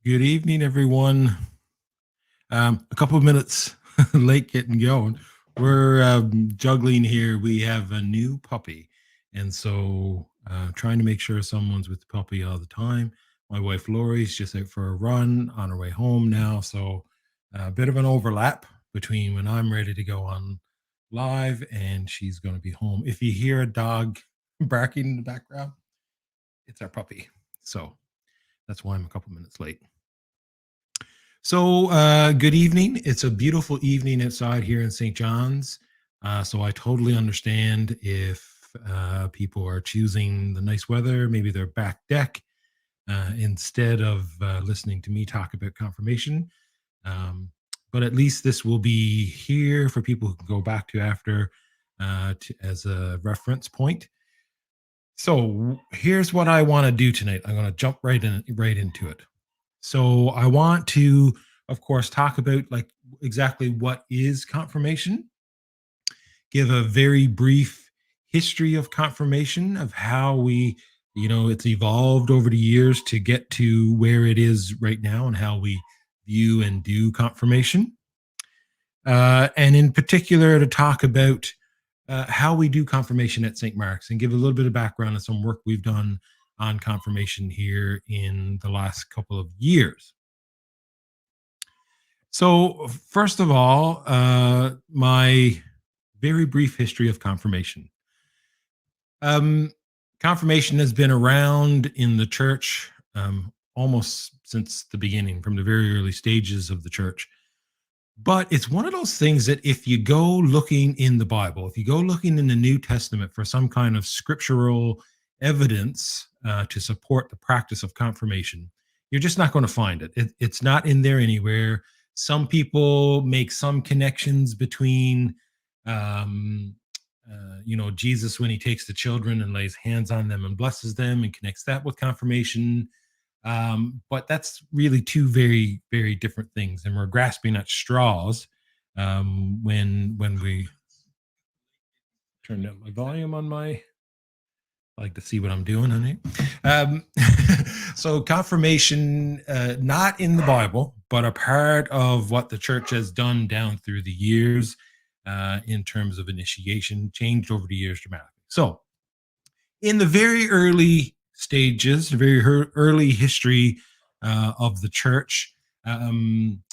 Good evening, everyone. A couple of minutes late getting going. We're juggling here. We have a new puppy, and so trying to make sure someone's with the puppy all the time. My wife Lori's just out for a run on her way home now, so a bit of an overlap between when I'm ready to go on live and she's going to be home. If you hear a dog barking in the background, it's our puppy. So that's why I'm a couple minutes late. So, good evening. It's a beautiful evening outside here in St. John's. So, I totally understand if people are choosing the nice weather, maybe their back deck, instead of listening to me talk about confirmation. Um, but at least this will be here for people who can go back to after as a reference point. So, here's what I want to do tonight. I'm going to jump right into it. So I want to, of course, talk about like exactly what is confirmation, give a very brief history of confirmation, of how we, it's evolved over the years to get to where it is right now and how we view and do confirmation. And in particular, to talk about how we do confirmation at St. Mark's and give a little bit of background on some work we've done on confirmation here in the last couple of years. So, first of all, my very brief history of confirmation. Um, Confirmation has been around in the church almost since the beginning, from the very early stages of the church. But it's one of those things that if you go looking in the Bible, if you go looking in the New Testament for some kind of scriptural evidence to support the practice of confirmation, you're just not going to find it. It's not in there anywhere. Some people make some connections between, um, Jesus when he takes the children and lays hands on them and blesses them and connects that with confirmation. But that's really two very, very different things, and we're grasping at straws when we turn down my volume on my. I like to see what I'm doing, honey. Um, so confirmation, not in the Bible, but a part of what the church has done down through the years in terms of initiation, changed over the years dramatically. So in the very early stages, the very early history of the church, um,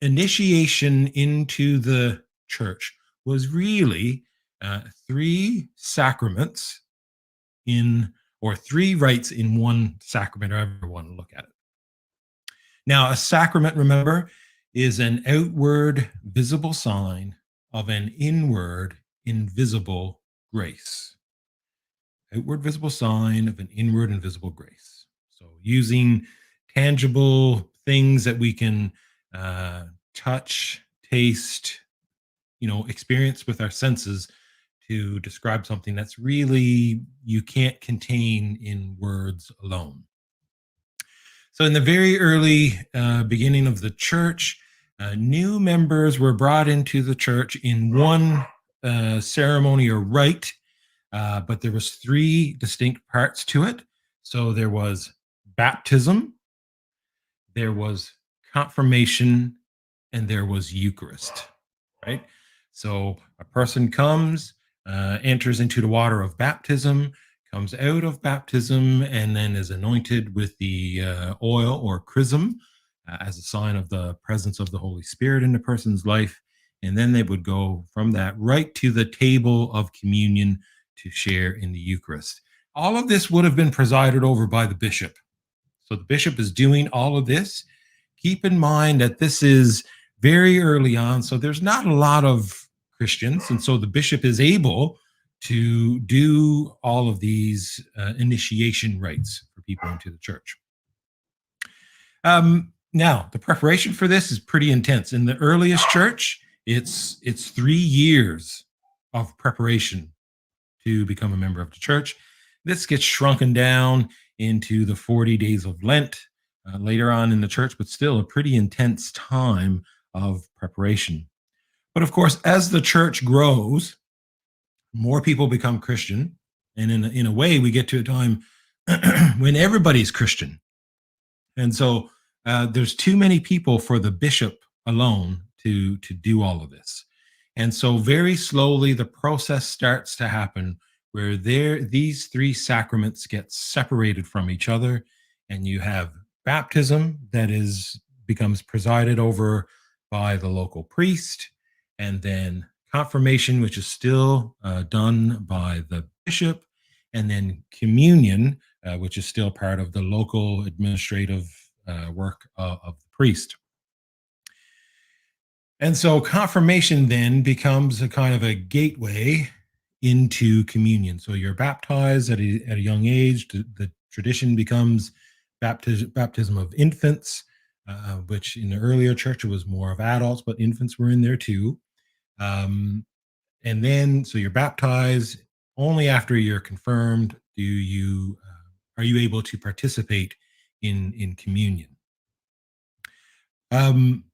initiation into the church was really three sacraments in, or three rites in one sacrament, or however you want to look at it. Now, a sacrament, remember, is an outward visible sign of an inward invisible grace. Outward visible sign of an inward invisible grace. So using tangible things that we can touch, taste, experience with our senses to describe something that's really you can't contain in words alone. So in the very early beginning of the church, new members were brought into the church in one ceremony or rite, but there was three distinct parts to it. So there was baptism, there was confirmation, and there was Eucharist, right? So a person comes, enters into the water of baptism, comes out of baptism, and then is anointed with the oil or chrism as a sign of the presence of the Holy Spirit in the person's life. And then they would go from that right to the table of communion to share in the Eucharist. All of this would have been presided over by the bishop. So the bishop is doing all of this. Keep in mind that this is very early on, so there's not a lot of Christians, and so the bishop is able to do all of these initiation rites for people into the church. Now, the preparation for this is pretty intense. In the earliest church, it's 3 years of preparation to become a member of the church. This gets shrunken down into the 40 days of Lent later on in the church, but still a pretty intense time of preparation. But of course, as the church grows, more people become Christian. And in a way, we get to a time when everybody's Christian. And so there's too many people for the bishop alone to do all of this. And so very slowly the process starts to happen where these three sacraments get separated from each other, and you have baptism that is becomes presided over by the local priest, and then confirmation, which is still done by the bishop, and then communion, which is still part of the local administrative work of the priest. And so confirmation then becomes a kind of a gateway into communion. So you're baptized at a young age. The tradition becomes baptism of infants, which in the earlier church it was more of adults, but infants were in there too. Um, and then, so you're baptized. Only after you're confirmed do you are you able to participate in communion. Um,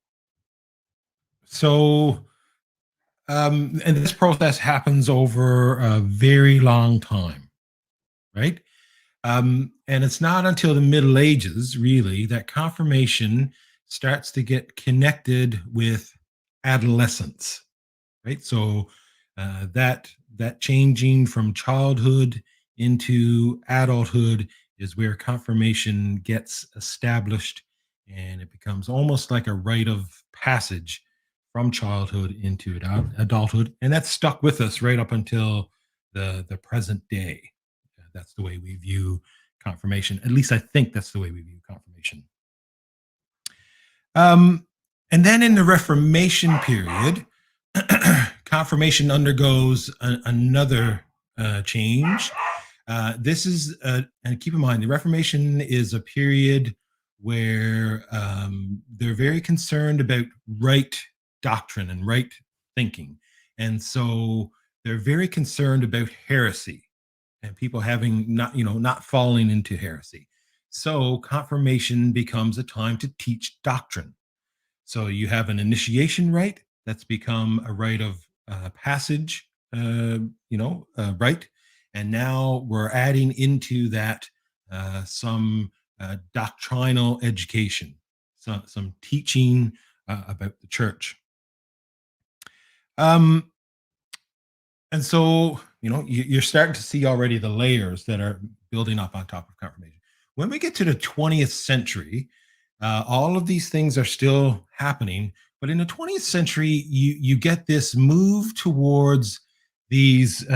so and this process happens over a very long time, right? And it's not until the Middle Ages, really, that confirmation starts to get connected with adolescence, right? So that changing from childhood into adulthood is where confirmation gets established, and it becomes almost like a rite of passage from childhood into adulthood, and that's stuck with us right up until the present day. That's the way we view confirmation. At least I think that's the way we view confirmation. Um, and then in the Reformation period, confirmation undergoes another change. This is, and keep in mind, the Reformation is a period where they're very concerned about right doctrine and right thinking. And so they're very concerned about heresy and people having not falling into heresy. So confirmation becomes a time to teach doctrine. So you have an initiation rite that's become a rite of passage, rite, and now we're adding into that some doctrinal education, some teaching about the church. Um, and so, you're starting to see already the layers that are building up on top of confirmation. When we get to the 20th century, all of these things are still happening, but in the 20th century, you get this move towards these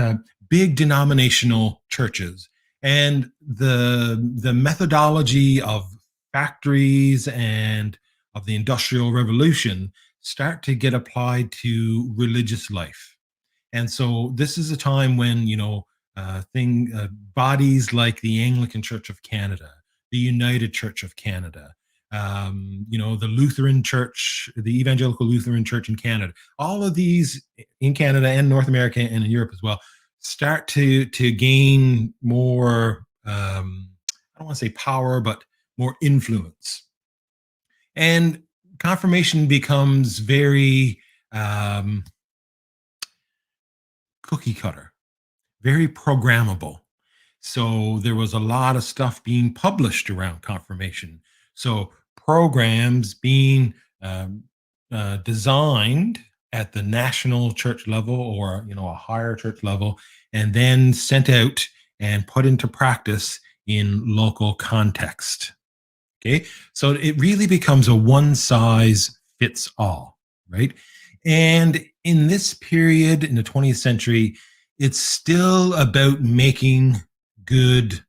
big denominational churches, and the methodology of factories and of the Industrial Revolution start to get applied to religious life. And so this is a time when bodies like the Anglican Church of Canada, the United Church of Canada, the Lutheran Church, the Evangelical Lutheran Church in Canada, all of these in Canada and North America and in Europe as well, start to gain more. I don't want to say power, but more influence. And confirmation becomes very cookie cutter, very programmable. So there was a lot of stuff being published around confirmation. So programs being designed at the national church level, or a higher church level, and then sent out and put into practice in local context. Okay, so it really becomes a one size fits all, right? And in this period in the 20th century, it's still about making good,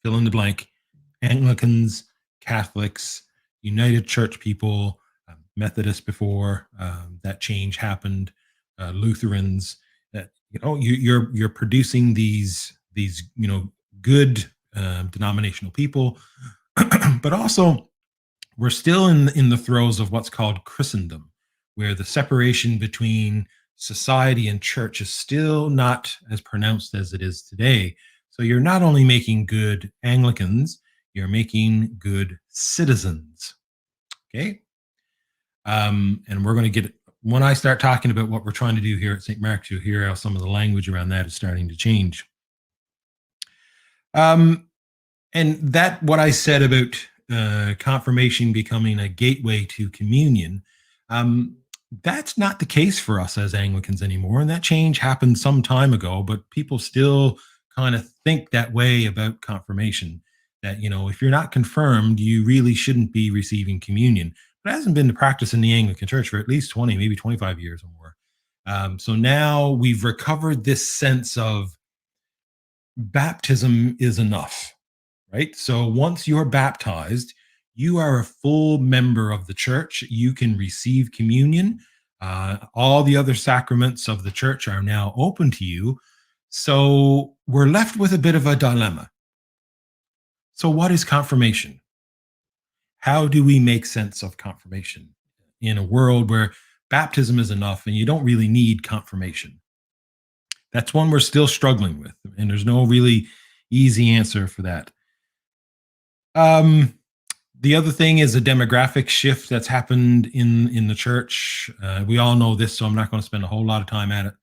fill in the blank, Anglicans, Catholics, United Church people, Methodists before that change happened, Lutherans. That you're producing these good denominational people, but also we're still in the throes of what's called Christendom, where the separation between society and church is still not as pronounced as it is today. So you're not only making good Anglicans, you're making good citizens. Okay. And we're going to get, when I start talking about what we're trying to do here at St. Mark's, you'll hear how some of the language around that is starting to change. And that, what I said about confirmation becoming a gateway to communion. Um, that's not the case for us as Anglicans anymore, and that change happened some time ago. But people still kind of think that way about confirmation. That if you're not confirmed, you really shouldn't be receiving communion. But it hasn't been the practice in the Anglican Church for at least 20, maybe 25 years or more. So now we've recovered this sense of baptism is enough, right? So once you're baptized, you are a full member of the church. You can receive communion. All the other sacraments of the church are now open to you. So we're left with a bit of a dilemma. So, what is confirmation? How do we make sense of confirmation in a world where baptism is enough and you don't really need confirmation? That's one we're still struggling with, and there's no really easy answer for that. Um, the other thing is a demographic shift that's happened in the church. We all know this, so I'm not going to spend a whole lot of time at it.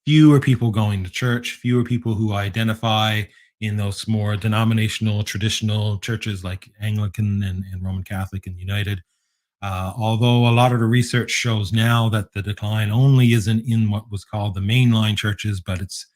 Fewer people going to church, fewer people who identify in those more denominational, traditional churches like Anglican and Roman Catholic and United. Although a lot of the research shows now that the decline only isn't in what was called the mainline churches, but it's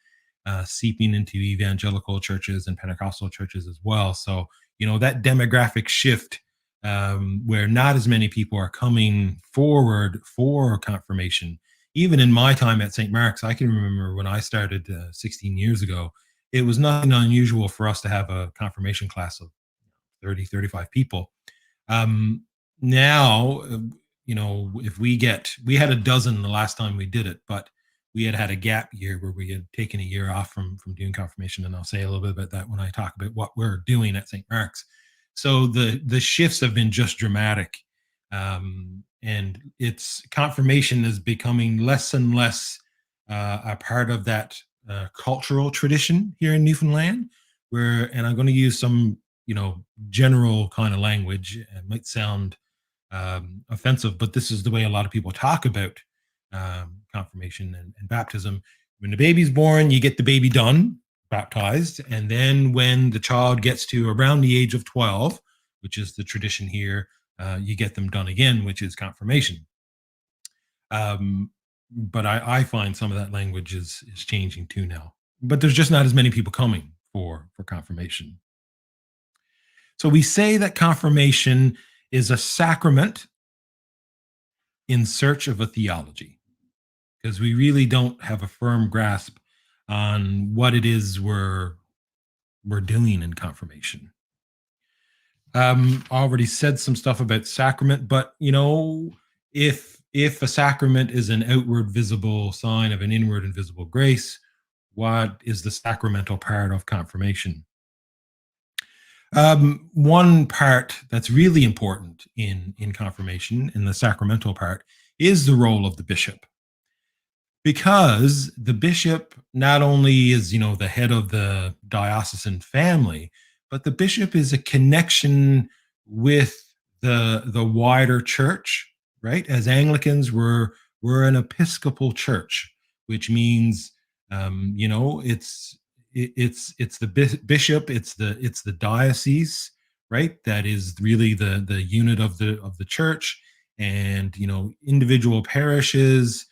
seeping into evangelical churches and Pentecostal churches as well. So, that demographic shift where not as many people are coming forward for confirmation. Even in my time at St. Mark's, I can remember when I started 16 years ago, it was nothing unusual for us to have a confirmation class of 30, 35 people. Now, if we had a dozen the last time we did it, but we had a gap year where we had taken a year off from doing confirmation, and I'll say a little bit about that when I talk about what we're doing at St. Mark's. So the shifts have been just dramatic, and it's confirmation is becoming less and less a part of that cultural tradition here in Newfoundland. And I'm going to use some general kind of language. It might sound offensive, but this is the way a lot of people talk about confirmation and baptism. When the baby's born, you get the baby done, baptized. And then when the child gets to around the age of 12, which is the tradition here, you get them done again, which is confirmation. But I find some of that language is changing too now. But there's just not as many people coming for confirmation. So we say that confirmation is a sacrament in search of a theology, because we really don't have a firm grasp on what it is we're doing in confirmation. I already said some stuff about sacrament, but if a sacrament is an outward visible sign of an inward invisible grace, what is the sacramental part of confirmation? One part that's really important in confirmation, in the sacramental part, is the role of the bishop, because the bishop not only is the head of the diocesan family, but the bishop is a connection with the wider church. Right, as Anglicans, we're an Episcopal church, which means it's the bishop, it's the diocese, right? That is really the unit of the church, and individual parishes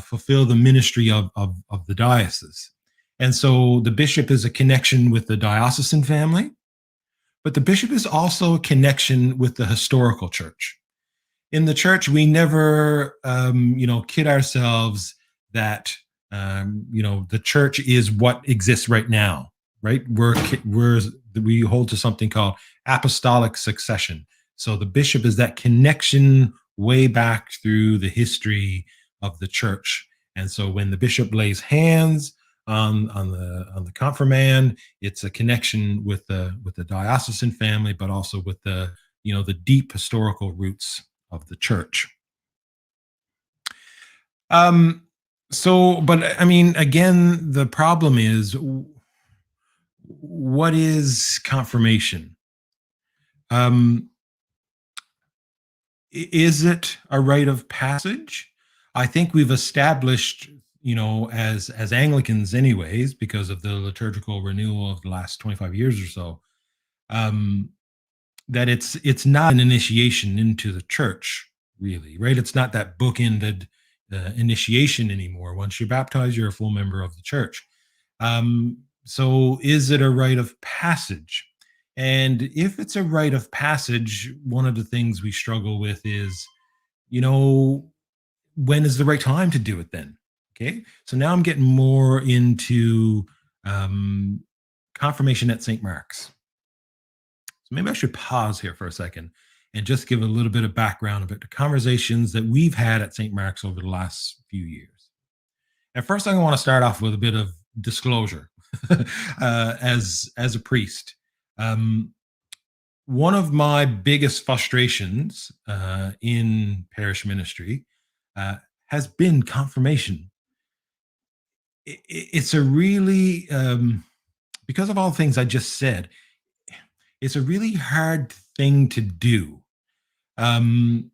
fulfill the ministry of the diocese. And so the bishop is a connection with the diocesan family, but the bishop is also a connection with the historical church. In the church, we never, kid ourselves that, the church is what exists right now, right? We hold to something called apostolic succession. So the bishop is that connection way back through the history of the church. And so when the bishop lays hands on the confirmand, it's a connection with the diocesan family, but also with the deep historical roots of the church. Um, but I mean, again, the problem is, what is confirmation? Um, is it a rite of passage? I think we've established, as Anglicans, anyways, because of the liturgical renewal of the last 25 years or so, um, that it's not an initiation into the church, really, right? It's not that bookended initiation anymore. Once you're baptized, you're a full member of the church. So is it a rite of passage? And if it's a rite of passage, one of the things we struggle with is, you know, when is the right time to do it then? Okay. So now I'm getting more into um, confirmation at St. Mark's. So maybe I should pause here for a second and just give a little bit of background about the conversations that we've had at St. Mark's over the last few years. And first, I want to start off with a bit of disclosure as a priest. Um, One of my biggest frustrations in parish ministry uh, has been confirmation. It's a really because of all the things I just said, it's a really hard thing to do. Um,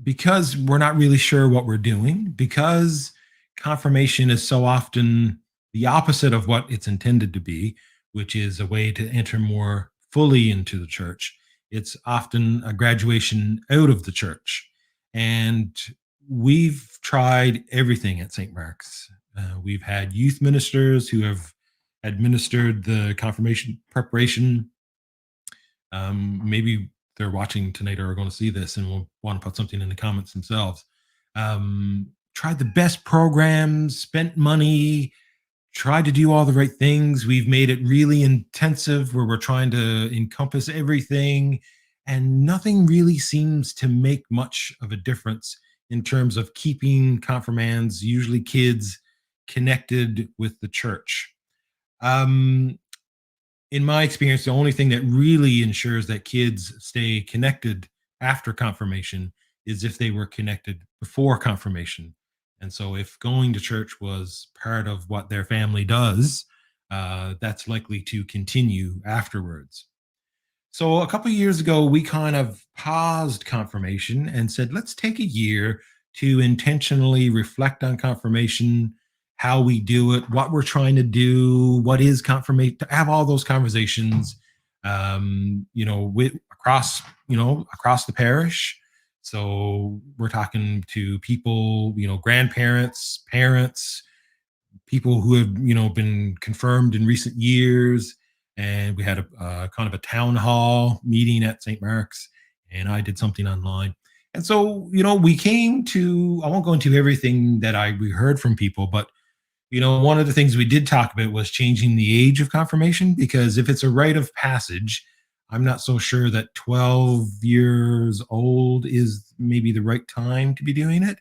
because we're not really sure what we're doing, because confirmation is so often the opposite of what it's intended to be, which is a way to enter more fully into the church. It's often a graduation out of the church. And we've tried everything at St. Mark's. We've had youth ministers who have administered the confirmation preparation. Maybe they're watching tonight or are going to see this and will want to put something in the comments themselves. Tried the best programs, spent money, tried to do all the right things. We've made it really intensive where we're trying to encompass everything, and nothing really seems to make much of a difference in terms of keeping confirmands, usually kids, connected with the church. Um, in my experience, the only thing that really ensures that kids stay connected after confirmation is if they were connected before confirmation. And so, if going to church was part of what their family does, that's likely to continue afterwards. So a couple of years ago, we kind of paused confirmation and said, let's take a year to intentionally reflect on confirmation, how we do it, what we're trying to do, what is confirmation, to have all those conversations, across the parish. So we're talking to people, grandparents, parents, people who have been confirmed in recent years, and we had a kind of a town hall meeting at St. Mark's, and I did something online. And so we came to, I won't go into everything that I we heard from people, but one of the things we did talk about was changing the age of confirmation, because if it's a rite of passage, I'm not so sure that 12 years old is maybe the right time to be doing it.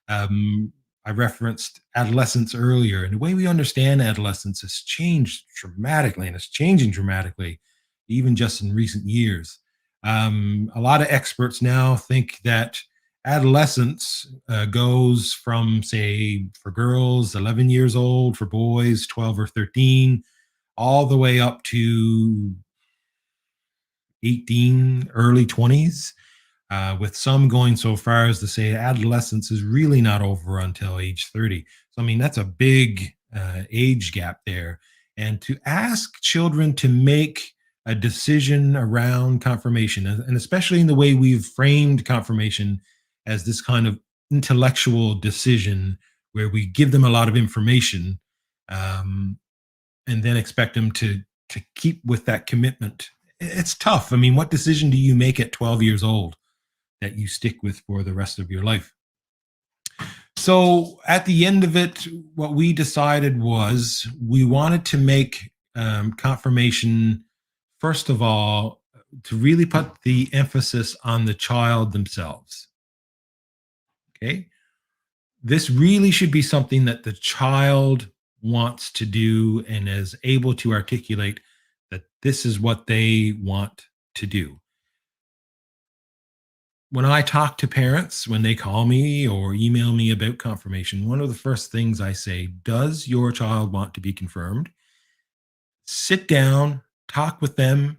Um, I referenced adolescence earlier, and the way we understand adolescence has changed dramatically, and it's changing dramatically, even just in recent years. A lot of experts now think that adolescence goes from, say, for girls, 11 years old, for boys, 12 or 13, all the way up to 18, early 20s, with some going so far as to say adolescence is really not over until age 30. So, I mean, that's a big age gap there. And to ask children to make a decision around confirmation, and especially in the way we've framed confirmation as this kind of intellectual decision where we give them a lot of information, um, and then expect them to keep with that commitment. It's tough. I mean, what decision do you make at 12 years old that you stick with for the rest of your life? So at the end of it, what we decided was we wanted to make confirmation, first of all, to really put the emphasis on the child themselves. Okay. This really should be something that the child wants to do and is able to articulate that this is what they want to do. When I talk to parents, when they call me or email me about confirmation, one of the first things I say, does your child want to be confirmed? Sit down, talk with them,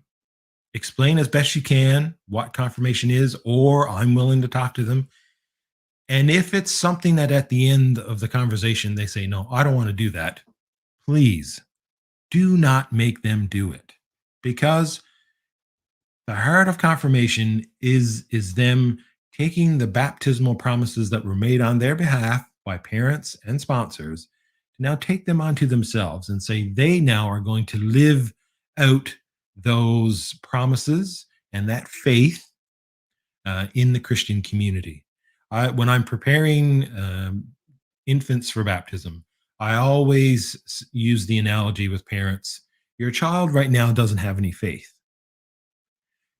explain as best you can what confirmation is, or I'm willing to talk to them. And if it's something that at the end of the conversation they say, no, I don't want to do that, please do not make them do it, because The heart of confirmation is them taking the baptismal promises that were made on their behalf by parents and sponsors to now take them onto themselves and say they now are going to live out those promises and that faith in the Christian community. When I'm preparing infants for baptism, I always use the analogy with parents. Your child right now doesn't have any faith.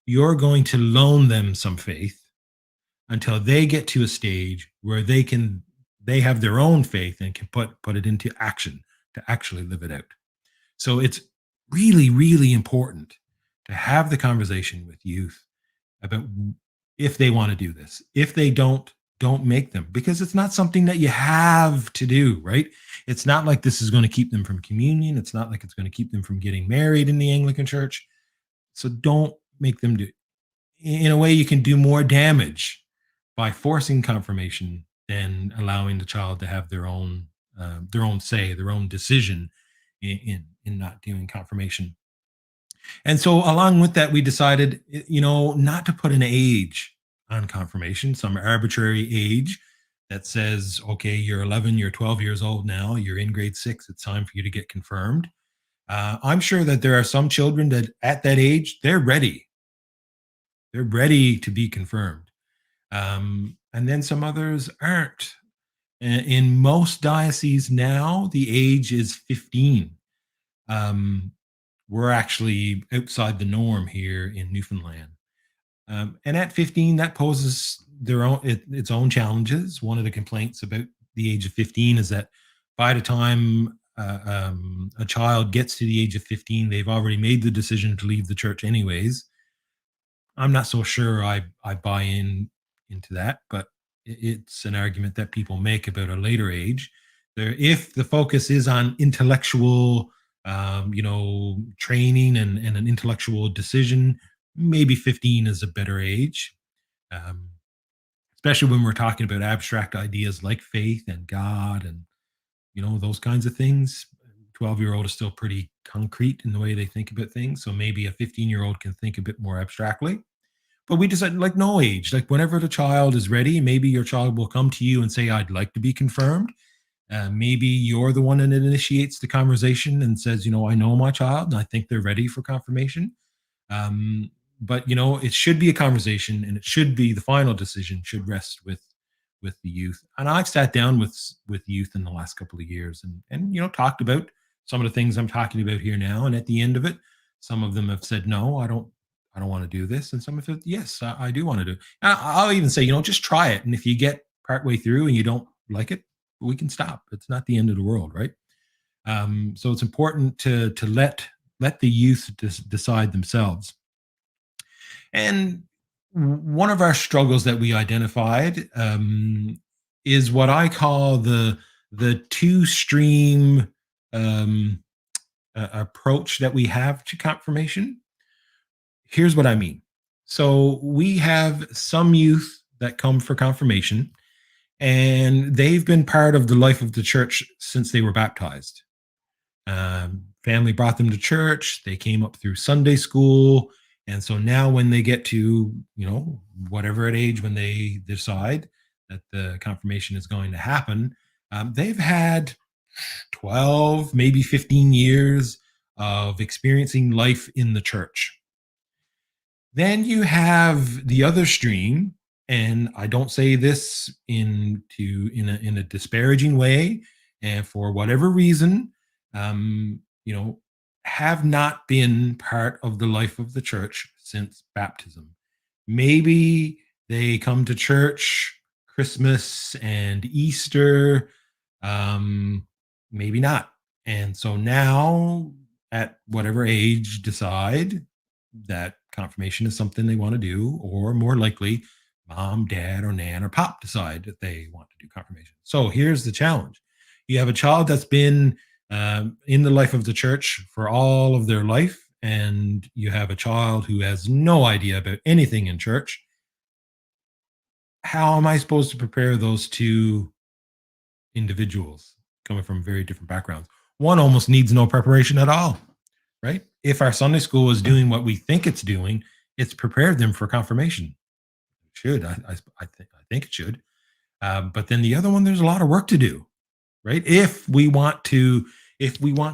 You're going to loan them some faith until they get to a stage where they have their own faith and can put it into action to actually live it out. So it's really, really important to have the conversation with youth about if they want to do this. If they don't make them, because it's not something that you have to do, right? It's not like this is going to keep them from communion. It's not like it's going to keep them from getting married in the Anglican church. So don't make them do. In a way, you can do more damage by forcing confirmation than allowing the child to have their own say, their own decision in not doing confirmation. And so, along with that, we decided, not to put an age on confirmation, some arbitrary age that says, okay, you're 11, you're 12 years old now, you're in grade six, it's time for you to get confirmed. I'm sure that there are some children that at that age, they're ready. They're ready to be confirmed. And then some others aren't. In most dioceses now, the age is 15. Um, we're actually outside the norm here in Newfoundland. And at 15, that poses its own challenges. One of the complaints about the age of 15 is that by the time a child gets to the age of 15, they've already made the decision to leave the church anyways. I'm not so sure I buy into that, but it's an argument that people make about a later age. If the focus is on intellectual, training and an intellectual decision, maybe 15 is a better age, um, especially when we're talking about abstract ideas like faith and God and those kinds of things. 12-year-old is still pretty concrete in the way they think about things, so maybe a 15-year-old can think a bit more abstractly. But we decided, like, no age, like whenever the child is ready, maybe your child will come to you and say, I'd like to be confirmed. Maybe you're the one that initiates the conversation and says, I know my child and I think they're ready for confirmation. But it should be a conversation, and it should be the final decision should rest with the youth. And I've sat down with youth in the last couple of years and talked about some of the things I'm talking about here now. And at the end of it, some of them have said, no, I don't want to do this. And some have said, yes, I do want to do it. I'll even say, just try it. And if you get partway through and you don't like it, we can stop. It's not the end of the world, right? So it's important to let the youth decide themselves. And one of our struggles that we identified is what I call the two stream um, approach that we have to confirmation. Here's what I mean. So we have some youth that come for confirmation, and they've been part of the life of the church since they were baptized. Family brought them to church. They came up through Sunday school. And so now when they get to, whatever at age when they decide that the confirmation is going to happen, they've had 12, maybe 15 years of experiencing life in the church. Then you have the other stream, and I don't say this in a disparaging way, and for whatever reason, um, you know, have not been part of the life of the church since baptism. Maybe they come to church Christmas and Easter, um, maybe not. And so now, at whatever age, decide that confirmation is something they want to do, or more likely, mom, dad, or nan, or pop decide that they want to do confirmation. So here's the challenge: you have a child that's been in the life of the church for all of their life, and you have a child who has no idea about anything in church. How am I supposed to prepare those two individuals coming from very different backgrounds? One almost needs no preparation at all, right? If our Sunday school is doing what we think it's doing, It's prepared them for confirmation. Should I think it should. But then the other one, there's a lot of work to do, right? If we want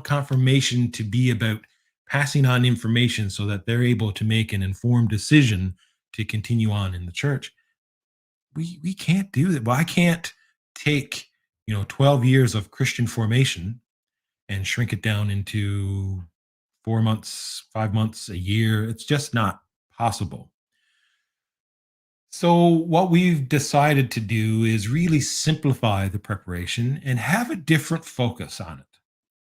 confirmation to be about passing on information so that they're able to make an informed decision to continue on in the church, we can't do that. Well, I can't take 12 years of Christian formation and shrink it down into 4 months, 5 months, a year. It's just not possible. So, what we've decided to do is really simplify the preparation and have a different focus on it.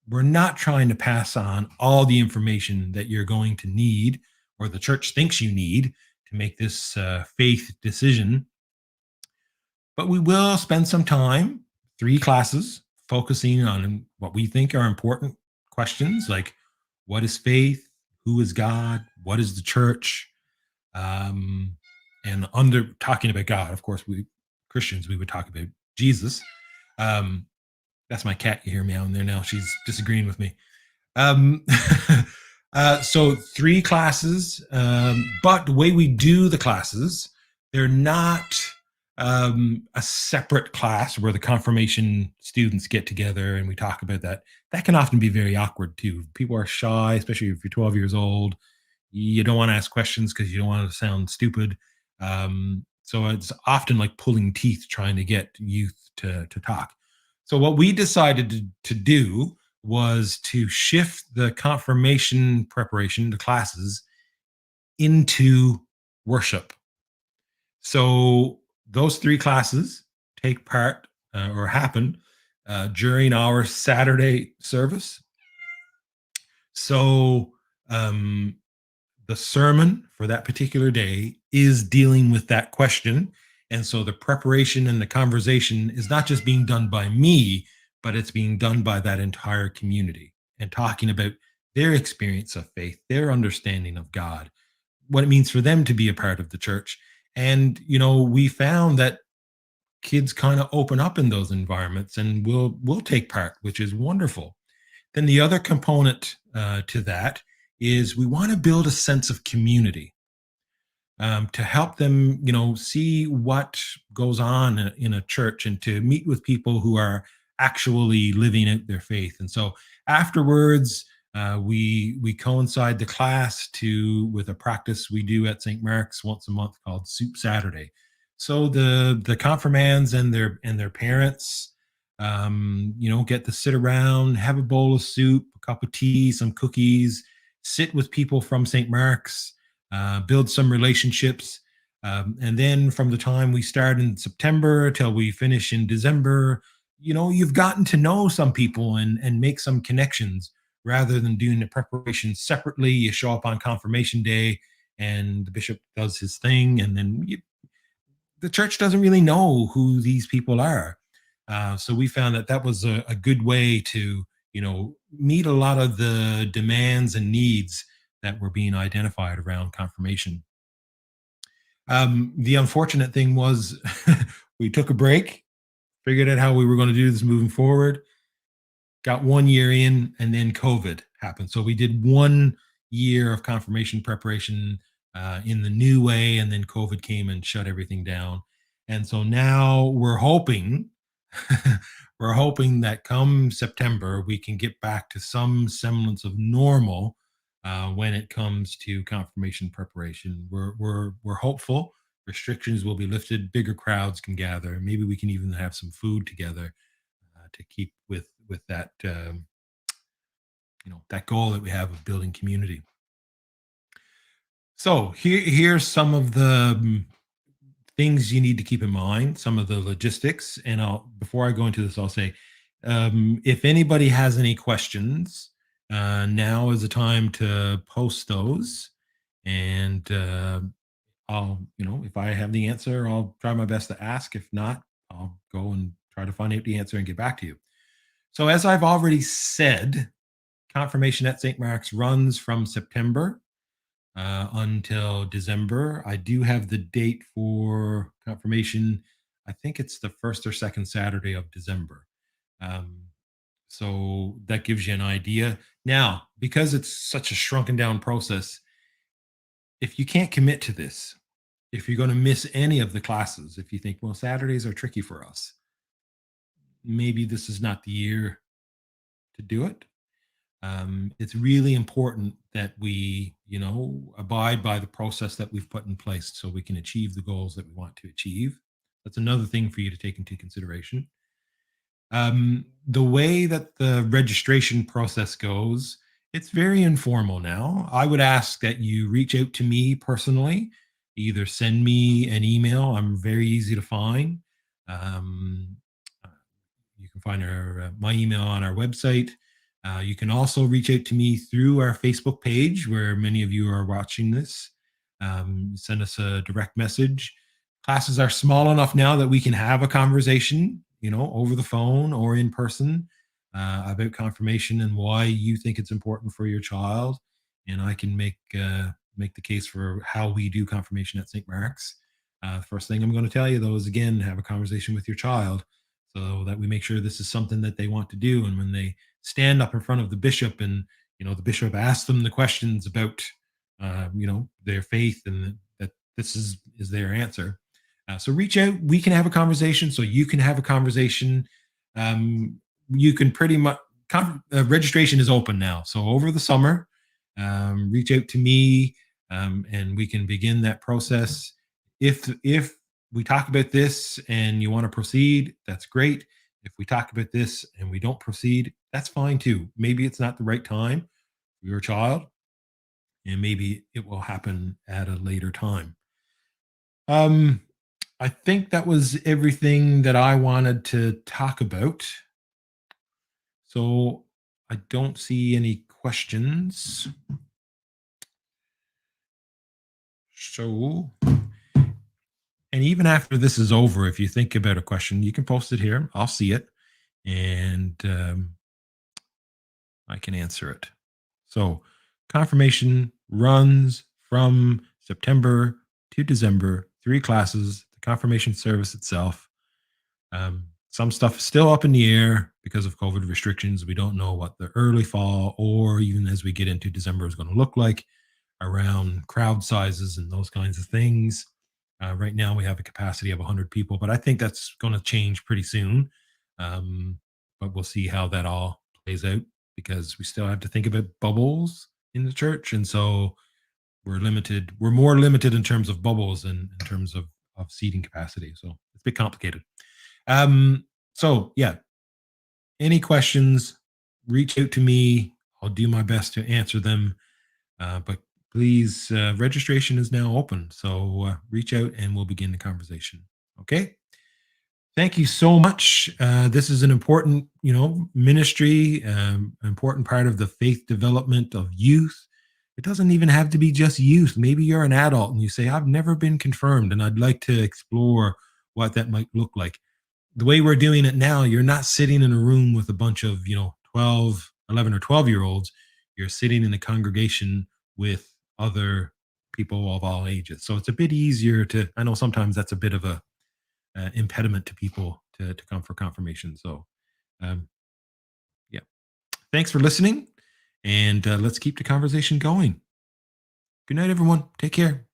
We're not trying to pass on all the information that you're going to need or the church thinks you need to make this faith decision, but we will spend some time, 3 classes, focusing on what we think are important questions like what is faith? Who is God? What is the church? Um, and under talking about God, of course, we Christians, we would talk about Jesus. Um, that's my cat you hear meowing there now. She's disagreeing with me. Um, so 3 classes, but the way we do the classes, they're not a separate class where the confirmation students get together and we talk about that. That can often be very awkward too. People are shy, especially if you're 12 years old. You don't want to ask questions because you don't want to sound stupid. So it's often like pulling teeth trying to get youth to talk. So what we decided to do was to shift the confirmation preparation, the classes, into worship. So those 3 classes take part or happen during our Saturday service. So um, the sermon for that particular day is dealing with that question. And so the preparation and the conversation is not just being done by me, but it's being done by that entire community and talking about their experience of faith, their understanding of God, what it means for them to be a part of the church. And, we found that kids kind of open up in those environments and will take part, which is wonderful. Then the other component to that is we want to build a sense of community to help them, see what goes on in a church and to meet with people who are actually living out their faith. And so afterwards, we coincide the class to with a practice we do at St. Mark's once a month called Soup Saturday. So the confirmands and their parents, get to sit around, have a bowl of soup, a cup of tea, some cookies, sit with people from St. Mark's, build some relationships. And then from the time we start in September till we finish in December, you've gotten to know some people and make some connections rather than doing the preparation separately. You show up on confirmation day and the bishop does his thing, and then the church doesn't really know who these people are. So we found that that was a good way to, meet a lot of the demands and needs that were being identified around confirmation. The unfortunate thing was we took a break, figured out how we were going to do this moving forward, got 1 year in, and then COVID happened. So we did 1 year of confirmation preparation in the new way, and then COVID came and shut everything down. And so now we're hoping, we're hoping that come September we can get back to some semblance of normal when it comes to confirmation preparation. We're hopeful restrictions will be lifted, bigger crowds can gather, maybe we can even have some food together to keep with that that goal that we have of building community. So here's some of the things you need to keep in mind, some of the logistics. And I'll before I go into this, I'll say if anybody has any questions, now is the time to post those. And I'll, if I have the answer, I'll try my best to ask. If not, I'll go and try to find out the answer and get back to you. So, as I've already said, confirmation at St. Mark's runs from September until December. I do have the date for confirmation. I think it's the first or second Saturday of December. Um, so that gives you an idea. Now, because it's such a shrunken down process, if you can't commit to this, if you're going to miss any of the classes, if you think, well, Saturdays are tricky for us, maybe this is not the year to do it. It's really important that we, abide by the process that we've put in place so we can achieve the goals that we want to achieve. That's another thing for you to take into consideration. The way that the registration process goes, it's very informal now. I would ask that you reach out to me personally, either send me an email. I'm very easy to find. Um, uh, you can find my email on our website. You can also reach out to me through our Facebook page, where many of you are watching this. Send us a direct message. Classes are small enough now that we can have a conversation, over the phone or in person, about confirmation and why you think it's important for your child. And I can make the case for how we do confirmation at St. Mark's. First thing I'm going to tell you, though, is again, have a conversation with your child so that we make sure this is something that they want to do. And when they stand up in front of the bishop and, the bishop asks them the questions about, their faith, and that this is their answer. So reach out. We can have a conversation. So you can have a conversation. You can pretty much registration is open now. So over the summer, reach out to me, and we can begin that process. If we talk about this and you want to proceed, that's great. If we talk about this and we don't proceed, that's fine too. Maybe it's not the right time for your child, and maybe it will happen at a later time. Um, I think that was everything that I wanted to talk about. So I don't see any questions. So, and even after this is over, if you think about a question, you can post it here. I'll see it, and I can answer it. So, confirmation runs from September to December, 3 classes, the confirmation service itself. Some stuff is still up in the air because of COVID restrictions. We don't know what the early fall or even as we get into December is going to look like around crowd sizes and those kinds of things. Right now, we have a capacity of 100 people, but I think that's going to change pretty soon. Um, but we'll see how that all plays out because we still have to think about bubbles in the church. And so we're limited. We're more limited in terms of bubbles and in terms of seating capacity. So it's a bit complicated. So yeah, any questions, reach out to me. I'll do my best to answer them. But please, registration is now open. So reach out and we'll begin the conversation. Okay. Thank you so much. This is an important, ministry, an important part of the faith development of youth. It doesn't even have to be just youth. Maybe you're an adult and you say, I've never been confirmed and I'd like to explore what that might look like. The way we're doing it now, you're not sitting in a room with a bunch of, 12, 11, or 12-year olds. You're sitting in a congregation with other people of all ages. So it's a bit easier to, I know sometimes that's a bit of a impediment to people to come for confirmation. So, um, yeah, thanks for listening, and let's keep the conversation going. Good night, everyone. Take care.